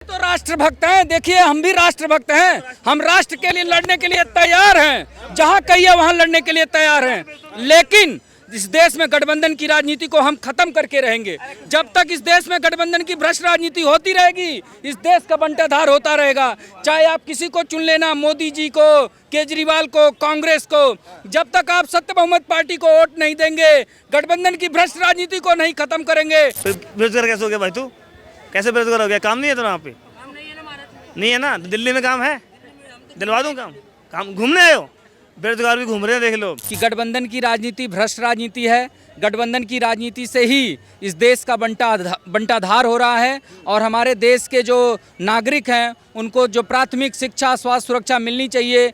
तो राष्ट्रभक्त हैं। देखिए हम भी राष्ट्रभक्त हैं। हम राष्ट्र के लिए लड़ने के लिए तैयार हैं। जहां कहिए वहां लड़ने के लिए तैयार हैं। लेकिन इस देश में गठबंधन की राजनीति को हम खत्म करके रहेंगे। जब तक इस देश में गठबंधन की भ्रष्ट राजनीति होती रहेगी, इस देश का बंटाधार होता रहेगा। चाहे आप किसी को चुन लेना, मोदी जी को, केजरीवाल को, कांग्रेस को, जब तक आप सत्य बहुमत पार्टी को वोट नहीं देंगे, गठबंधन की भ्रष्ट राजनीति को नहीं खत्म करेंगे। बेरोजगार कैसे हो गया भाई? तू कैसे बेरोजगार हो गया? काम नहीं है तो वहाँ पे? नहीं है ना? दिल्ली में काम है, दिलवा दूँ काम। काम घूमने आए हो? बेरोजगार भी घूम रहे हैं, देख लो। कि गठबंधन की राजनीति भ्रष्ट राजनीति है। गठबंधन की राजनीति से ही इस देश का बंटाधार हो रहा है और हमारे देश के जो नागरिक हैं उनको जो प्राथमिक शिक्षा, स्वास्थ्य सुरक्षा मिलनी चाहिए।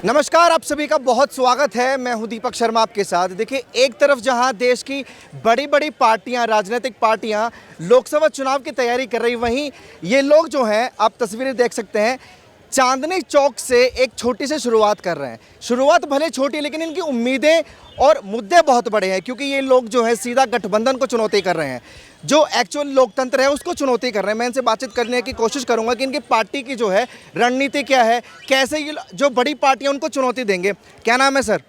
नमस्कार, आप सभी का बहुत स्वागत है। मैं हूं दीपक शर्मा आपके साथ। देखिए, एक तरफ जहां देश की बड़ी बड़ी पार्टियां, राजनीतिक पार्टियां लोकसभा चुनाव की तैयारी कर रही, वहीं ये लोग जो हैं, आप तस्वीरें देख सकते हैं, चांदनी चौक से एक छोटी सी शुरुआत कर रहे हैं। शुरुआत भले छोटी, लेकिन इनकी उम्मीदें और मुद्दे बहुत बड़े हैं, क्योंकि ये लोग जो है सीधा गठबंधन को चुनौती कर रहे हैं। जो एक्चुअल लोकतंत्र है उसको चुनौती कर रहे हैं। मैं इनसे बातचीत करने की कोशिश करूंगा कि इनकी पार्टी की जो है रणनीति क्या है, कैसे ये जो बड़ी पार्टियां उनको चुनौती देंगे। क्या नाम है सर?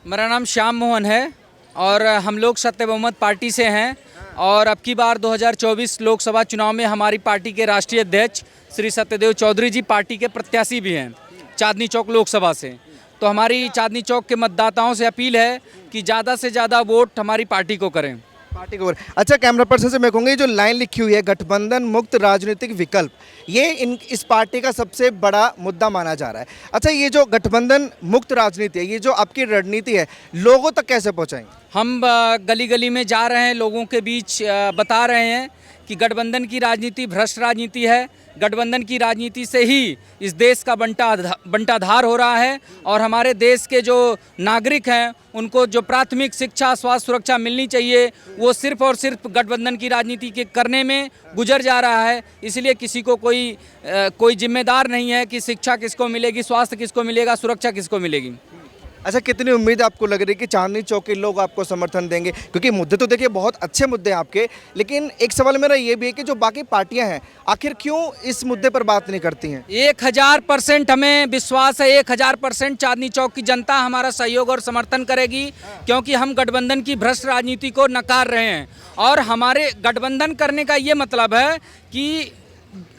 मेरा नाम श्याम मोहन है और हम लोग सत्य बहुमत पार्टी से हैं और अब की बार 2024 लोकसभा चुनाव में हमारी पार्टी के राष्ट्रीय अध्यक्ष श्री सत्यदेव चौधरी जी पार्टी के प्रत्याशी भी हैं चांदनी चौक लोकसभा से। तो हमारी चांदनी चौक के मतदाताओं से अपील है कि ज़्यादा से ज़्यादा वोट हमारी पार्टी को करें। पार्टी को। अच्छा, कैमरा पर्सन से मैं कहूँगा, ये जो लाइन लिखी हुई है गठबंधन मुक्त राजनीतिक विकल्प, ये इस पार्टी का सबसे बड़ा मुद्दा माना जा रहा है। अच्छा, ये जो गठबंधन मुक्त राजनीति है, ये जो आपकी रणनीति है, लोगों तक कैसे पहुँचाएंगे? हम गली गली में जा रहे हैं, लोगों के बीच बता रहे हैं कि गठबंधन की राजनीति भ्रष्ट राजनीति है। गठबंधन की राजनीति से ही इस देश का बंटाधार हो रहा है और हमारे देश के जो नागरिक हैं उनको जो प्राथमिक शिक्षा, स्वास्थ्य सुरक्षा मिलनी चाहिए, वो सिर्फ और सिर्फ गठबंधन की राजनीति के करने में गुजर जा रहा है। इसलिए किसी को कोई जिम्मेदार नहीं है कि शिक्षा किसको मिलेगी, स्वास्थ्य किसको मिलेगा, सुरक्षा किसको मिलेगी। अच्छा, कितनी उम्मीद आपको लग रही है कि चांदनी चौक के लोग आपको समर्थन देंगे? क्योंकि मुद्दे तो देखिए बहुत अच्छे मुद्दे हैं आपके, लेकिन एक सवाल मेरा ये भी है कि जो बाकी पार्टियां हैं आखिर क्यों इस मुद्दे पर बात नहीं करती हैं? 1000% हमें विश्वास है, 1000% चांदनी चौक की जनता हमारा सहयोग और समर्थन करेगी, क्योंकि हम गठबंधन की भ्रष्ट राजनीति को नकार रहे हैं। और हमारे गठबंधन करने का ये मतलब है कि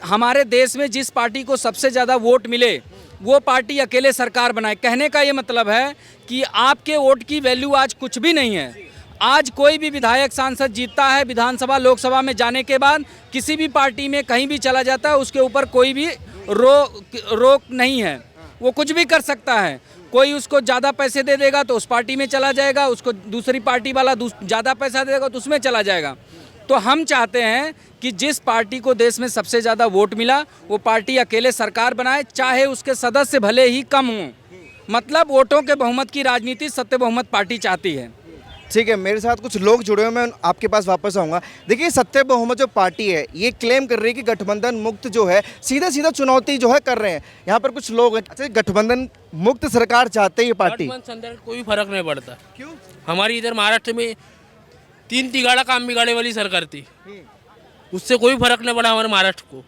हमारे देश में जिस पार्टी को सबसे ज़्यादा वोट मिले वो पार्टी अकेले सरकार बनाए। कहने का ये मतलब है कि आपके वोट की वैल्यू आज कुछ भी नहीं है। आज कोई भी विधायक, सांसद जीतता है विधानसभा, लोकसभा में जाने के बाद किसी भी पार्टी में कहीं भी चला जाता है, उसके ऊपर कोई भी रोक नहीं है। वो कुछ भी कर सकता है। कोई उसको ज़्यादा पैसे दे देगा तो उस पार्टी में चला जाएगा, उसको दूसरी पार्टी वाला ज़्यादा पैसा दे देगा तो उसमें चला जाएगा। तो हम चाहते हैं कि जिस पार्टी को देश में सबसे ज़्यादा वोट मिला वो पार्टी अकेले सरकार बनाए, चाहे उसके सदस्य भले ही कम हों। मतलब वोटों के बहुमत की राजनीति सत्य बहुमत पार्टी चाहती है। ठीक है, मेरे साथ कुछ लोग जुड़े हुए, मैं आपके पास वापस आऊँगा। देखिए, सत्य बहुमत जो पार्टी है ये क्लेम कर रही है कि गठबंधन मुक्त जो है सीधा सीधा चुनौती जो है कर रहे हैं। यहाँ पर कुछ लोग हैं। अच्छा, गठबंधन मुक्त सरकार चाहते हैं ये पार्टी? कोई फर्क नहीं पड़ता। क्यों? हमारी इधर महाराष्ट्र में 3 तिगाड़ा काम बिगाड़े वाली सरकार थी, उससे कोई फर्क नहीं पड़ा हमारे महाराष्ट्र को।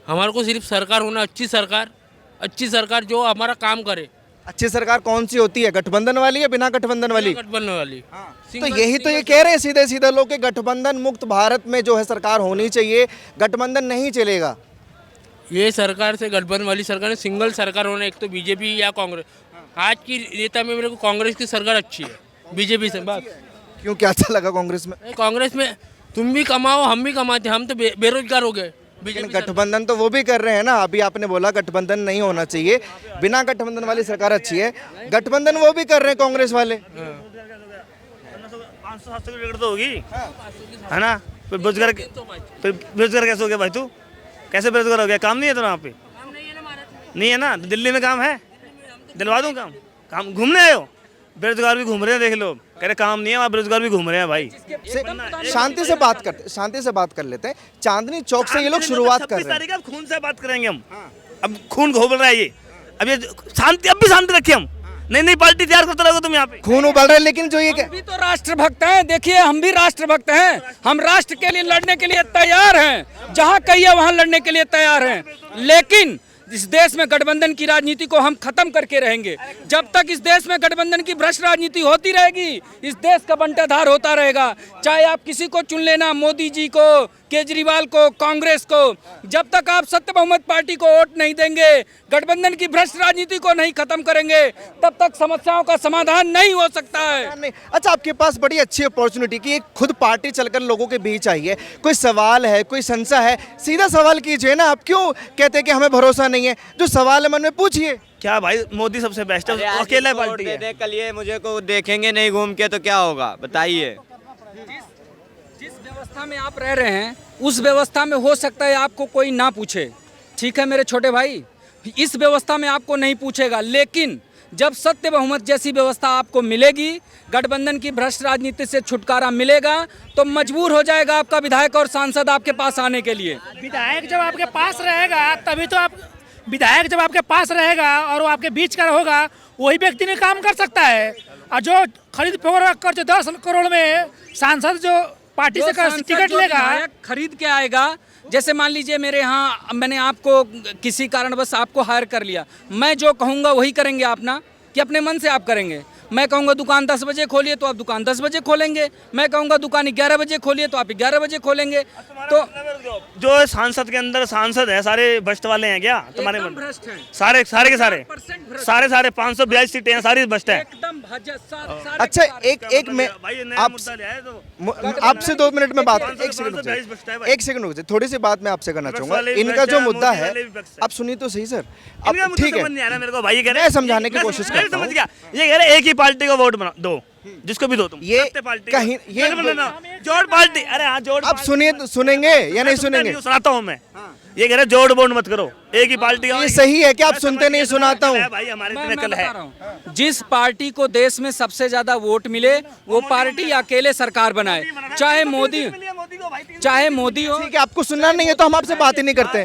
हमारे को सिर्फ सरकार होना, अच्छी सरकार जो हमारा काम करे। अच्छी सरकार कौन सी होती है? गठबंधन वाली या बिना गठबंधन वाली? गठबंधन वाली। तो यही तो ये कह रहे हैं सीधे सीधे लोग कि गठबंधन मुक्त भारत में जो है सरकार होनी चाहिए, गठबंधन नहीं चलेगा। ये सरकार से गठबंधन वाली सरकार ने सिंगल सरकार होना, एक तो बीजेपी या कांग्रेस। आज की नेता में मेरे को कांग्रेस की सरकार अच्छी है, बीजेपी से। बस। क्यों, क्या अच्छा लगा कांग्रेस में? कांग्रेस में तुम भी कमाओ, हम भी कमाते, हम तो बेरोजगार हो गए। लेकिन गठबंधन तो वो भी कर रहे हैं ना। अभी आपने बोला गठबंधन नहीं होना चाहिए, बिना गठबंधन वाली सरकार अच्छी है। गठबंधन वो भी कर रहे हैं कांग्रेस वाले। 500-700 की टिकट तो होगी, है ना? फिर बेरोजगार कैसे हो गया भाई? तू कैसे बेरोजगार हो गया? काम नहीं है तो वहाँ पे? नहीं है ना? दिल्ली में काम है, दिलवा दूँ काम। काम घूमने आए हो? बेरोजगार भी घूम रहे हैं, देख लो। कह रहे काम नहीं है, वहाँ बेरोजगार भी घूम रहे हैं भाई। शांति से बात कर लेते हैं। चांदनी चौक से ये लोग शुरुआत कर रहे हैं। अब खून से बात करेंगे हम। अब खून घोल रहा है ये। अब ये शांति, अब भी शांति रखिए हम। नहीं पार्टी तैयार करते रहोगे तुम यहाँ पे। खून उबल रहा है, लेकिन जो ये हम भी तो राष्ट्रभक्त हैं। देखिए हम भी राष्ट्रभक्त हैं, हम राष्ट्र के लिए लड़ने के लिए तैयार हैं, जहां कहिए वहां लड़ने के लिए तैयार हैं। लेकिन इस देश में गठबंधन की राजनीति को हम खत्म करके रहेंगे। जब तक इस देश में गठबंधन की भ्रष्ट राजनीति होती रहेगी, इस देश का बंटाधार होता रहेगा। चाहे आप किसी को चुन लेना, मोदी जी को, केजरीवाल को, कांग्रेस को, जब तक आप सत्य बहुमत पार्टी को वोट नहीं देंगे, गठबंधन की भ्रष्ट राजनीति को नहीं खत्म करेंगे, तब तक समस्याओं का समाधान नहीं हो सकता है। नहीं। अच्छा, आपके पास बड़ी अच्छी अपॉर्चुनिटी कि एक खुद पार्टी चलकर लोगों के बीच आई है। कोई सवाल है, कोई संशय है, सीधा सवाल कीजिए ना। आप क्यों कहते हैं कि हमें भरोसा नहीं है? जो सवाल है मन में पूछिए। क्या भाई, मोदी सबसे बेस्ट है, अकेला पार्टी है। कल ये मुझे को देखेंगे नहीं घूम के तो क्या होगा बताइए। जिस व्यवस्था में आप रह रहे हैं, उस व्यवस्था में हो सकता है आपको कोई ना पूछे, ठीक है मेरे छोटे भाई, इस व्यवस्था में आपको नहीं पूछेगा। लेकिन जब सत्य बहुमत जैसी व्यवस्था आपको मिलेगी, गठबंधन की भ्रष्ट राजनीति से छुटकारा मिलेगा, तो मजबूर हो जाएगा आपका विधायक और सांसद आपके पास आने के लिए। विधायक जब आपके पास रहेगा तभी तो आप, विधायक जब आपके पास रहेगा और वो आपके बीच का होगा, वही व्यक्ति ने काम कर सकता है। और जो खरीद फरोख्त कर जो 10 करोड़ में सांसद जो पार्टी से टिकट लेगा, खरीद के आएगा। जैसे मान लीजिए मेरे यहाँ मैंने आपको किसी कारणवश आपको हायर कर लिया, मैं जो कहूँगा वही करेंगे आप ना, कि अपने मन से आप करेंगे? मैं कहूँगा दुकान 10 बजे खोलिए तो आप दुकान 10 बजे खोलेंगे, मैं कहूँगा दुकान 11 बजे खोलिए तो आप 11 बजे खोलेंगे। तो जो सांसद के अंदर सांसद है सारे भ्रष्ट वाले हैं क्या तुम्हारे मन? भ्रष्ट हैं, सारे के सारे 100% भ्रष्ट। सारे 542 सीटें हैं, सारी भ्रष्ट है। एकदम अच्छा, एक मैं भाई ये नया आप मुद्दा लिया है तो आपसे 2 मिनट में बात, सांसद एक सेकंड रुक जाइए, 542 भ्रष्ट है भाई। एक सेकंड रुक जाइए, थोड़ी सी बात मैं आपसे करना चाहूंगा। वाले भी इनका भ्रष्ट जो है, मुद्दा मोदी है, वाले भी भ्रष्ट है। आप सुनिए तो सही सर। इनका अब मुद्दा ठीक है, समझ नहीं आ रहा मेरे को भाई, ये कह रहे मैं समझाने की मैं कोशिश समझ करता हूं। गया। ये कह रहे एक ही पार्टी को वोट बना दो, जिसको भी दो तुम, ये सत्य पार्टी कहीं- ये जोड़ पार्टी। अरे हाँ जोड़। आप सुनिए तो सुनेंगे या नहीं सुनेंगे? सुनाता हूँ मैं। ये कह रहे जोड़ बोर्ड मत करो, एक ही पार्टी का। ये सही है कि आप सुनते नहीं? सुनाता हूँ। भाई हमारे मैं में कल बता है। रहा हूं, जिस पार्टी को देश में सबसे ज्यादा वोट मिले वो पार्टी अकेले सरकार बनाए, चाहे मोदी हो। ठीक है, आपको सुनना नहीं है तो हम आपसे बात ही नहीं करते।